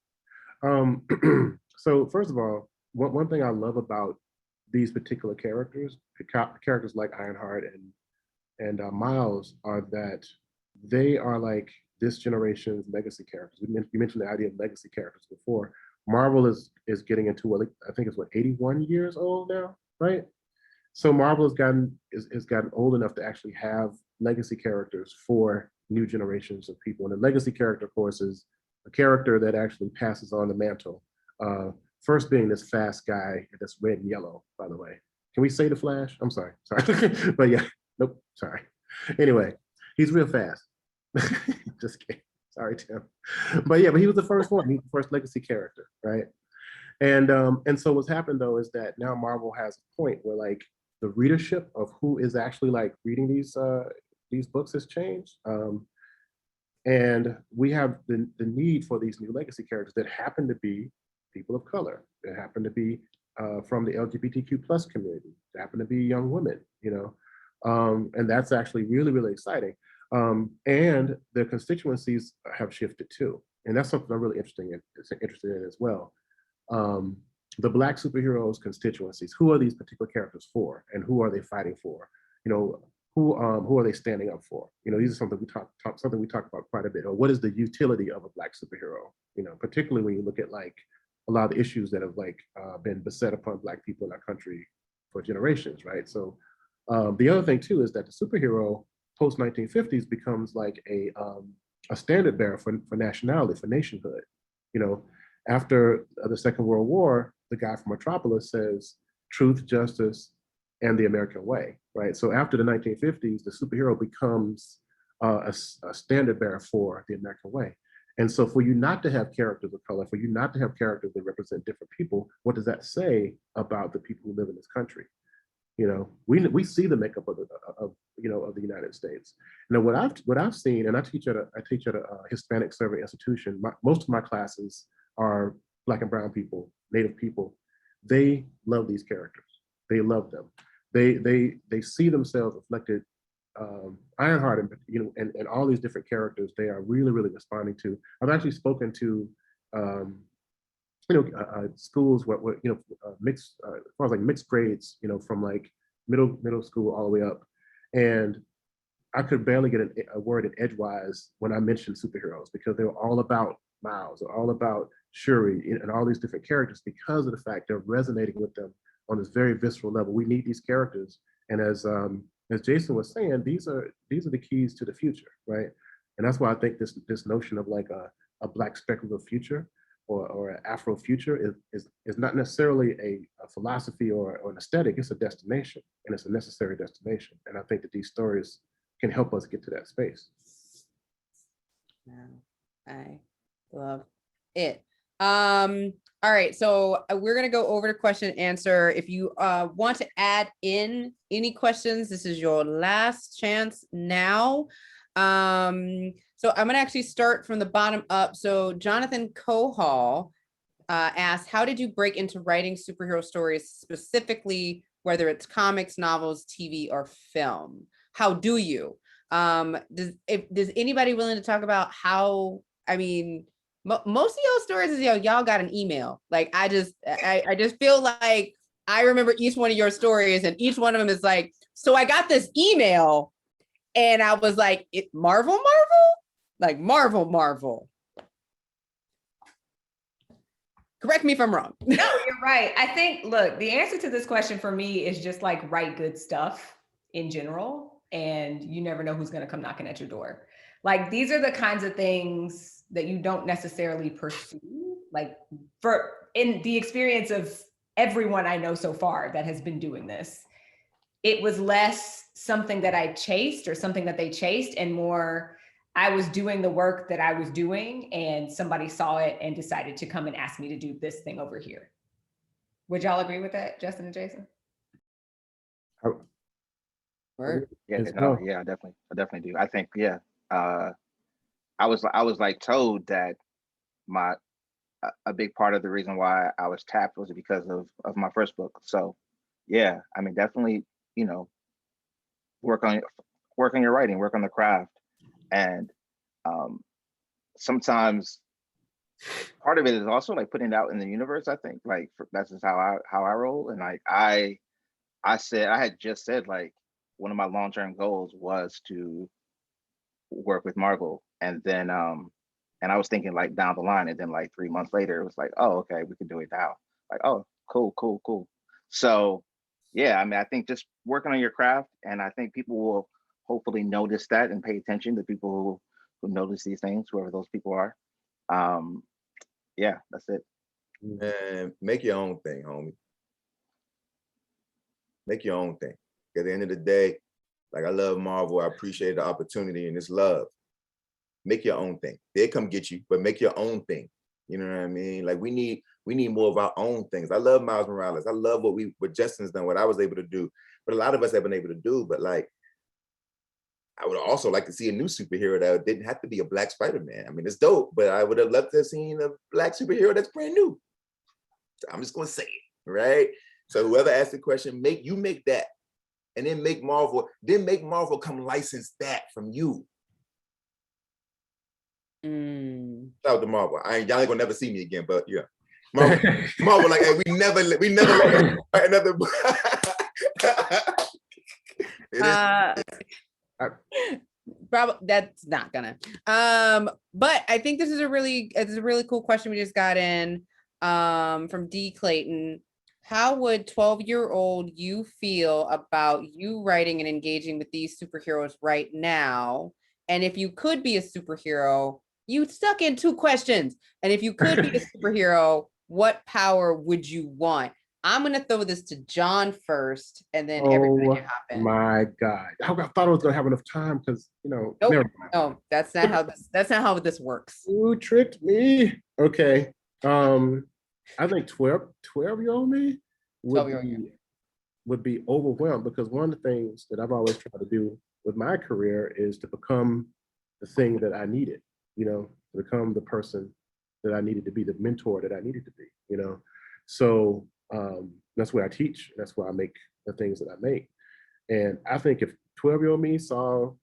So first of all, one thing I love about these particular characters like Ironheart and Miles, are that they are like this generation's legacy characters. You mentioned the idea of legacy characters before. Marvel is getting into I think it's 81 years old now, right? So Marvel has gotten old enough to actually have legacy characters for new generations of people. And the legacy character, of course, is a character that actually passes on the mantle. First being this fast guy that's red and yellow, by the way. Can we say the Flash? I'm sorry. But yeah, nope, sorry. Anyway, he's real fast. Just kidding. Sorry, Tim. But he was the first one. He's the first legacy character, right? And so what's happened though is that now Marvel has a point where like the readership of who is actually like reading these books has changed. And we have the need for these new legacy characters that happen to be people of color, that happen to be from the LGBTQ plus community, that happen to be young women, and that's actually really, really exciting. And their constituencies have shifted too. And that's something I'm really interested in as well. The Black superheroes constituencies, who are these particular characters for, and who are they fighting for? Who are they standing up for? These are something we talk about quite a bit. Or what is the utility of a Black superhero? Particularly when you look at like a lot of the issues that have like been beset upon Black people in our country for generations, right? So the other thing too is that the superhero post 1950s becomes like a standard bearer for nationality, for nationhood. After the Second World War, the guy from Metropolis says truth, justice, and the American way, right? So after the 1950s, the superhero becomes a standard bearer for the American way. And so for you not to have characters of color, for you not to have characters that represent different people, what does that say about the people who live in this country? We see the makeup of the United States. What I've seen, and I teach at a Hispanic serving institution. Most of my classes are Black and brown people, Native people. They love these characters. They love them. They see themselves reflected. Ironheart and all these different characters, they are really, really responding to. I've actually spoken to schools where mixed as far as like mixed grades, from like middle school all the way up, and I could barely get a word in edgewise when I mentioned superheroes, because they were all about Miles, or all about Shuri, and all these different characters, because of the fact they're resonating with them on this very visceral level. We need these characters, and as Jason was saying, these are the keys to the future, right? And that's why I think this notion of like a Black speculative future or an Afro future is not necessarily a philosophy or an aesthetic. It's a destination, and it's a necessary destination. And I think that these stories can help us get to that space. I love it. All right, so we're gonna go over to question and answer. If you want to add in any questions, this is your last chance now. So I'm gonna actually start from the bottom up. So Jonathan Cohall asked, how did you break into writing superhero stories, specifically whether it's comics, novels, TV, or film? How do you? Does anybody willing to talk about how? I mean, most of y'all stories is y'all got an email. Like I just feel like I remember each one of your stories, and each one of them is like, so I got this email and I was like, Marvel, like Marvel. Correct me if I'm wrong. No, you're right. I think, look, the answer to this question for me is just like write good stuff in general. and you never know who's going to come knocking at your door. Like, these are the kinds of things that you don't necessarily pursue. Like, in the experience of everyone I know so far that has been doing this, it was less something that I chased or something that they chased, and more I was doing the work that I was doing, and somebody saw it and decided to come and ask me to do this thing over here. Would y'all agree with that, Justin and Jason? Word. Yeah, Yes, no, no. yeah, I definitely do. I think, yeah, I was like told that my a big part of the reason why I was tapped was because of my first book. So, yeah, I mean, definitely, you know, work on your writing, work on the craft, and sometimes part of it is also like putting it out in the universe. I think like that's just how I roll, and like I had just said like one of my long-term goals was to work with Marvel, and then and I was thinking like down the line, and then like 3 months later it was like, oh, okay, we can do it now. Like, oh, cool. So yeah, I mean, I think just working on your craft, and I think people will hopefully notice that and pay attention to people who notice these things, whoever those people are. Yeah, that's it. And make your own thing, homie. Make your own thing. At the end of the day, like, I love Marvel. I appreciate the opportunity, and it's love. Make your own thing. They'll come get you, but make your own thing. You know what I mean? Like, we need more of our own things. I love Miles Morales. I love what Justin's done, what I was able to do, but a lot of us have been able to do. But like, I would also like to see a new superhero that didn't have to be a Black Spider-Man. I mean, it's dope, but I would have loved to have seen a Black superhero that's brand new. So I'm just gonna say it, right? So whoever asked the question, make that, and then make Marvel come license that from you. Shout out to Marvel. Y'all ain't gonna never see me again, but yeah. Marvel, like, hey, we never write another book. Probably that's not gonna. But I think this is a really cool question we just got in from D. Clayton. How would 12-year-old you feel about you writing and engaging with these superheroes right now? And if you could be a superhero, you stuck in 2 questions. And if you could be a superhero, what power would you want? I'm gonna throw this to John first, and then everybody can hop in. My God, I thought I was gonna have enough time because Nope. No, that's not how this works. You tricked me. Okay. I think 12-year-old me would be overwhelmed, because one of the things that I've always tried to do with my career is to become the thing that I needed, to become the person that I needed to be, the mentor that I needed to be, So that's where I teach. That's where I make the things that I make. And I think if 12-year-old me saw,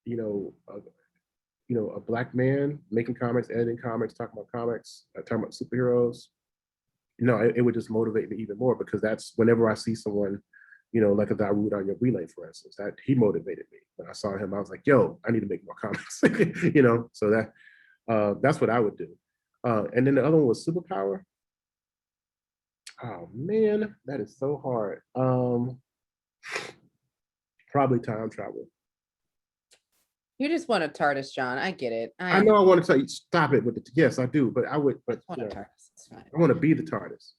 a Black man making comics, editing comics, talking about superheroes, it would just motivate me even more, because that's whenever I see someone, like a Dawood on your relay, for instance, that he motivated me. When I saw him, I was like, yo, I need to make more comics, so that's what I would do. And then the other one was superpower. Oh man, that is so hard. Probably time travel. You just want a TARDIS, John. I get it. I know I want to tell you, stop it with the, yes, I do, but I would, but want a TARDIS. It's fine. I want to be the TARDIS.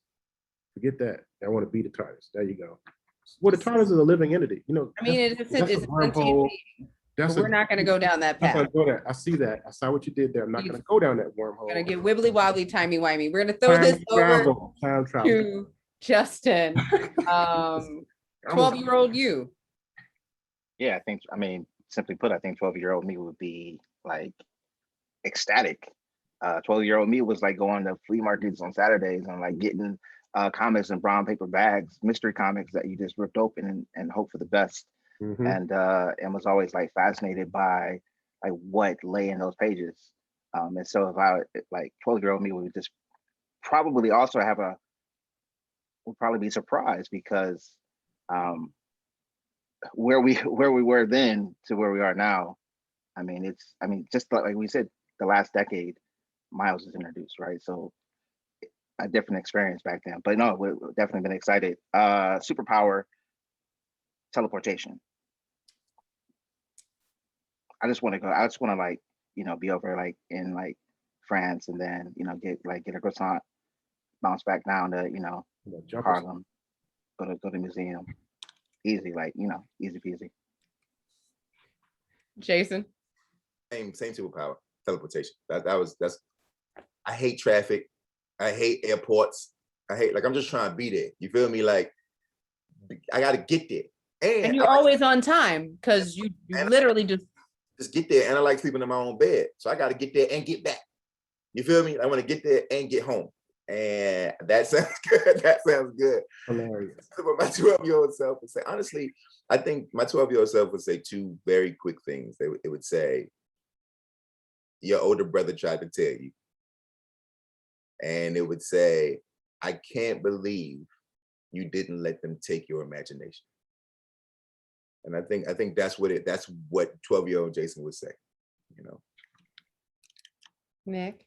Forget that. I want to be the TARDIS. There you go. Well, the TARDIS is a living entity. I mean, it's a sentient being. We're not going to go down that path. I see that. I saw what you did there. I'm not going to go down that wormhole. We're going to get wibbly wobbly, timey wimey. We're going to throw this over to Justin. 12-year-old you. Yeah, simply put, I think 12-year-old me would be like ecstatic. 12-year-old me was like going to flea markets on Saturdays and like getting comics in brown paper bags, mystery comics that you just ripped open and hope for the best. Mm-hmm. And was always like fascinated by like what lay in those pages. And so if I like 12-year-old me would just probably also would probably be surprised, because where we were then to where we are now, just like we said, the last decade, Miles was introduced, right? So a different experience back then. But no, we've definitely been excited. Superpower, teleportation. I just want to go. I just want to like, be over like in like France and then, get a croissant, bounce back down to, Jump or something. Harlem, go to the museum. Easy, like, easy peasy. Jason. Same superpower, teleportation. That's I hate traffic. I hate airports. I'm just trying to be there. You feel me? Like I gotta get there. And you're always on time because you literally just get there. And I like sleeping in my own bed. So I gotta get there and get back. You feel me? I want to get there and get home. And that sounds good. That sounds good. Hilarious. What my 12-year-old self would say. Honestly, I think my 12-year-old self would say two very quick things. It would say, your older brother tried to tell you. And it would say, I can't believe you didn't let them take your imagination. And I think that's what 12-year-old Jason would say, Nick.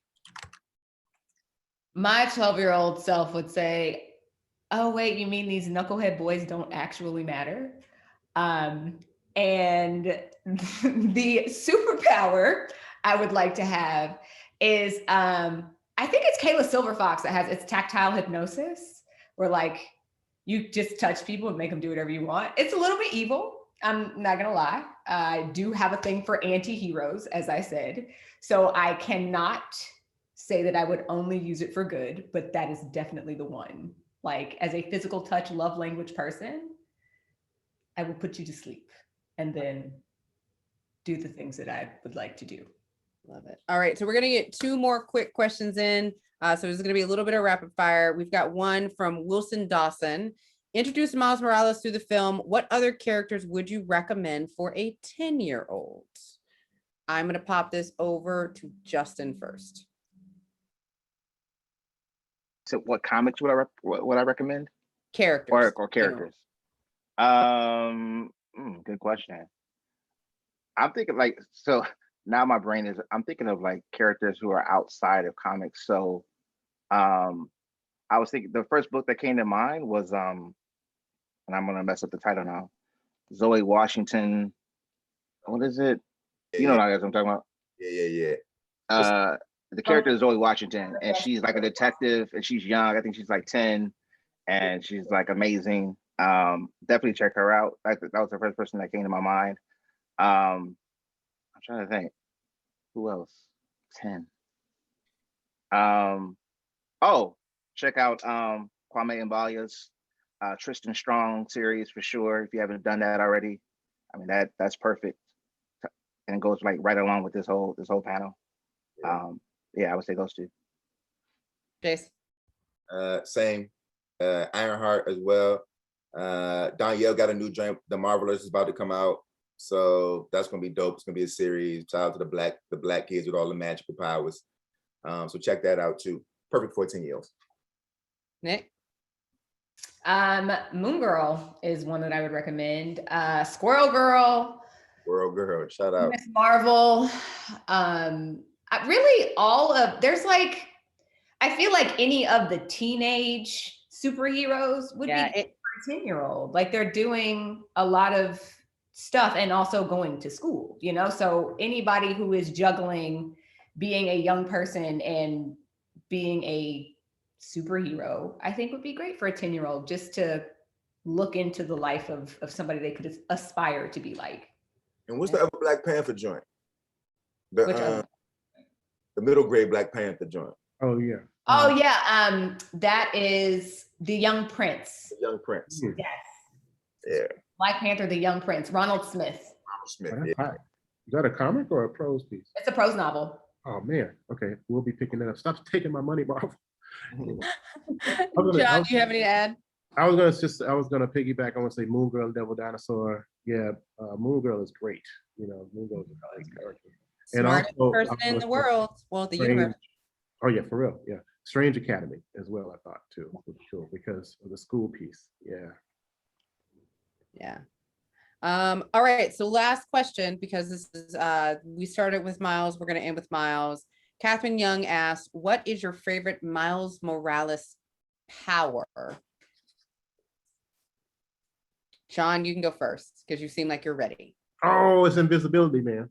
My 12-year-old self would say, oh, wait, you mean these knucklehead boys don't actually matter? And the superpower I would like to have is, I think it's Kayla Silverfox that has, it's tactile hypnosis, where like you just touch people and make them do whatever you want. It's a little bit evil. I'm not gonna lie. I do have a thing for anti-heroes, as I said. So I cannot say that I would only use it for good, but that is definitely the one. Like as a physical touch love language person, I will put you to sleep and then do the things that I would like to do. Love it. All right. So we're going to get two more quick questions in. So there's going to be a little bit of rapid fire. We've got one from Wilson Dawson. Introduce Miles Morales through the film. What other characters would you recommend for a 10-year-old? I'm going to pop this over to Justin first. So what comics would I recommend? Characters. Or characters? Good question. I'm thinking like, so now my brain is, I'm thinking of like characters who are outside of comics. So I was thinking the first book that came to mind was, and I'm gonna mess up the title now, Zoe Washington. What is it? You know what I'm talking about? Yeah. The character is Zoe Washington, and she's like a detective, and she's young. I think she's like 10, and she's like amazing. Definitely check her out. That was the first person that came to my mind. I'm trying to think. Who else? 10. Check out Kwame Mbalia's Tristan Strong series for sure. If you haven't done that already, I mean that's perfect, and goes like right along with this whole panel. Yeah, I would say those two. Jace. Same. Ironheart as well. Danielle got a new joint. The Marvelous is about to come out, so that's gonna be dope. It's gonna be a series. Shout out to the black kids with all the magical powers. So check that out too. Perfect for 10-year-olds. Nick. Moon Girl is one that I would recommend. Squirrel Girl. World Girl, shout out. Miss Marvel. Really there's like, I feel like any of the teenage superheroes would be for a 10-year-old. Like they're doing a lot of stuff and also going to school, So anybody who is juggling being a young person and being a superhero, I think would be great for a 10-year-old, just to look into the life of somebody they could aspire to be like. And what's the other Black Panther joint? Which the middle grade Black Panther joint. Oh yeah. Oh yeah. That is The Young Prince. The Young Prince. Yes. Yeah. Black Panther, The Young Prince. Ronald Smith. Smith. Oh, Yeah. hi. Is that a comic or a prose piece? It's a prose novel. Oh man. Okay, we'll be picking that up. Stop taking my money, Marvel. John, do you have any to add? I was gonna piggyback. I want to say Moon Girl and Devil Dinosaur. Yeah, Moon Girl is great. Moon Girl is a great character. Smartest also, person in the world. Well, the universe. Oh yeah, for real. Yeah, Strange Academy as well. I thought too, for sure, because of the school piece. Yeah. Yeah. All right. So last question, because this is we started with Miles. We're going to end with Miles. Catherine Young asked, "What is your favorite Miles Morales power?" Sean, you can go first because you seem like you're ready. Oh, it's invisibility, man.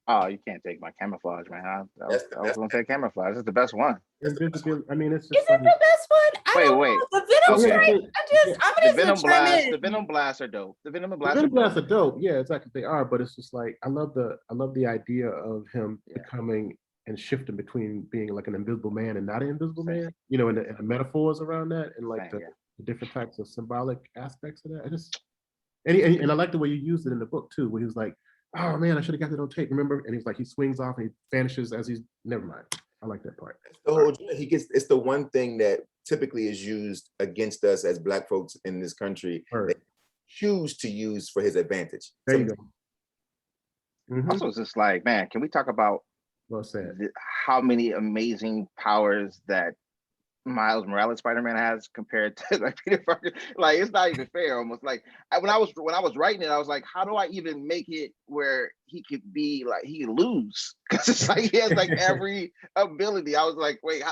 Oh, you can't take my camouflage, man. That's the I was best. gonna say camouflage. It's the best one. Invisibility. I mean, it's Is just it like, the best one? I Wait, don't wait. know. The Venom Okay. Strike. yeah, I'm The gonna Venom just chime Blast, in. the Venom Blasts are dope. The Venom the Blasts are Venom blasts dope. are dope. Yeah, exactly. They are, but it's just like I love the idea of him Yeah. becoming and shifting between being like an invisible man and not an invisible Same. man. You know, and the metaphors around that, and like Same, yeah. the different types of symbolic aspects of that. I just and I like the way you used it in the book too, where he was like, "Oh man, I should have got that on tape." Remember? And he's like, he swings off and he vanishes as he's. Never mind. I like that part. The whole he gets. It's the one thing that typically is used against us as Black folks in this country. Word. They choose to use for his advantage. There you go. Mhm. Also, it's just like, man, can we talk about Well said. how many amazing powers that Miles Morales Spider-Man has compared to like Peter Parker? Like, it's not even fair. Almost like when I was writing it, I was like, how do I even make it where he could be like he could lose? Because it's like he has like every ability. I was like, wait.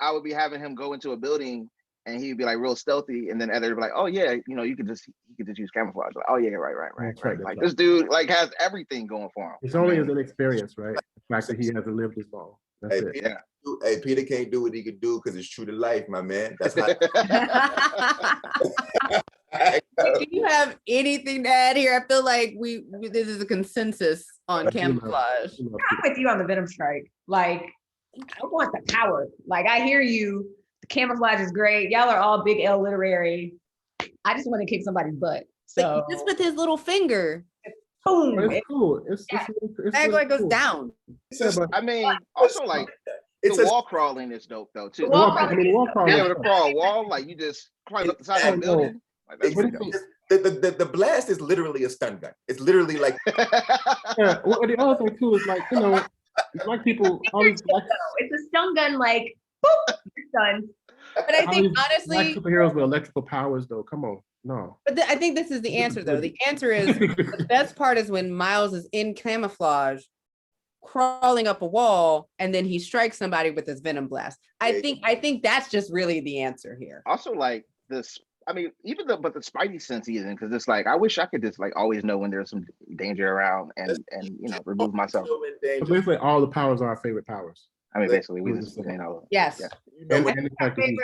I would be having him go into a building and he'd be like real stealthy, and then editor would be like, oh yeah, you know, you could just use camouflage. Like, oh yeah, right. That's right. Like this dude like has everything going for him. It's only his inexperience, right? The fact that he hasn't lived this long. That's Hey, it. Peter, hey, Peter can't do what he could do because it's true to life, my man. That's how. Do you have anything to add here? I feel like we this is a consensus on camouflage. I'm with you on the Venom Strike. Like, I want the power. Like, I hear you. The camouflage is great. Y'all are all big L literary. I just want to kick somebody's butt. So Like, just with his little finger, boom. It's cool. It's that really like goes cool. down. Yeah, but I mean, also like It's the a, wall crawling is dope though too. The wall I mean, the wall crawl Being is able to crawl a wall, like you just climb up the side of a building. Like, that's pretty dope. the blast is literally a stun gun. It's literally like yeah. Well, the other thing too is like, you know, Black people, all these Black, It's a stun gun, like, boop, you're done. But I all think these Black honestly, superheroes with electrical powers, though. Come on, no. but I think this is the answer though. The answer is the best part is when Miles is in camouflage, crawling up a wall, and then he strikes somebody with his venom blast. I think that's just really the answer here. Also, like this, I mean, the Spidey sense he's in, because it's like I wish I could just like always know when there's some danger around and you know remove myself. So basically, all the powers are our favorite powers. I mean, basically, we just you know. Yes. Yeah. And Our the fact that he's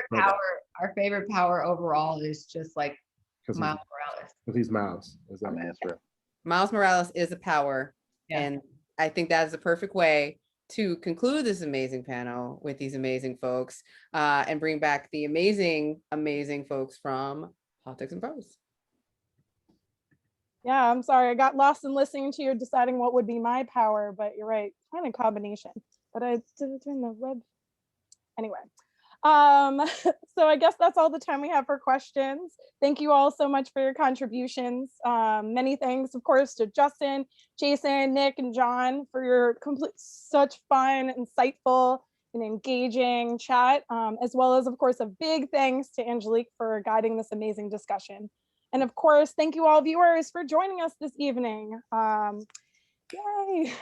our favorite power overall is just like because Miles Morales. he's Miles. I Exactly. mean, that's real. Miles Morales is a power. Yeah. And I think that is the perfect way to conclude this amazing panel with these amazing folks and bring back the amazing, amazing folks from Politics and Prose. Yeah, I'm sorry. I got lost in listening to you deciding what would be my power, but you're right. Kind of combination. But I did it in the web. Anyway. So I guess that's all the time we have for questions. Thank you all so much for your contributions. Many thanks, of course, to Justin, Jason, Nick, and John for your such fun, insightful, and engaging chat, as well as, of course, a big thanks to Angelique for guiding this amazing discussion. And of course, thank you all viewers for joining us this evening. Yay.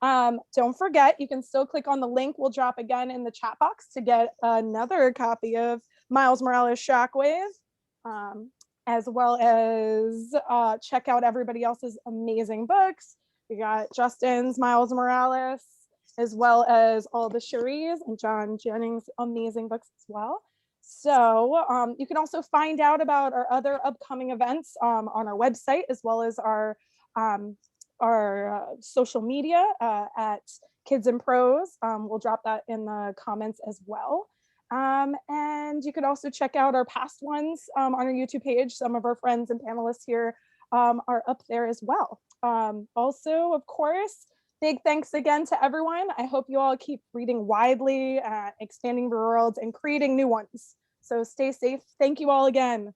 Don't forget, you can still click on the link we'll drop again in the chat box to get another copy of Miles Morales Shockwave, as well as check out everybody else's amazing books. We got Justin's Miles Morales, as well as all the Cherie's and John Jennings' amazing books as well. So you can also find out about our other upcoming events on our website, as well as our social media at Kids in Prose. We'll drop that in the comments as well. And you could also check out our past ones on our YouTube page. Some of our friends and panelists here are up there as well. Also, of course, big thanks again to everyone. I hope you all keep reading widely, expanding your worlds, and creating new ones. So stay safe. Thank you all again.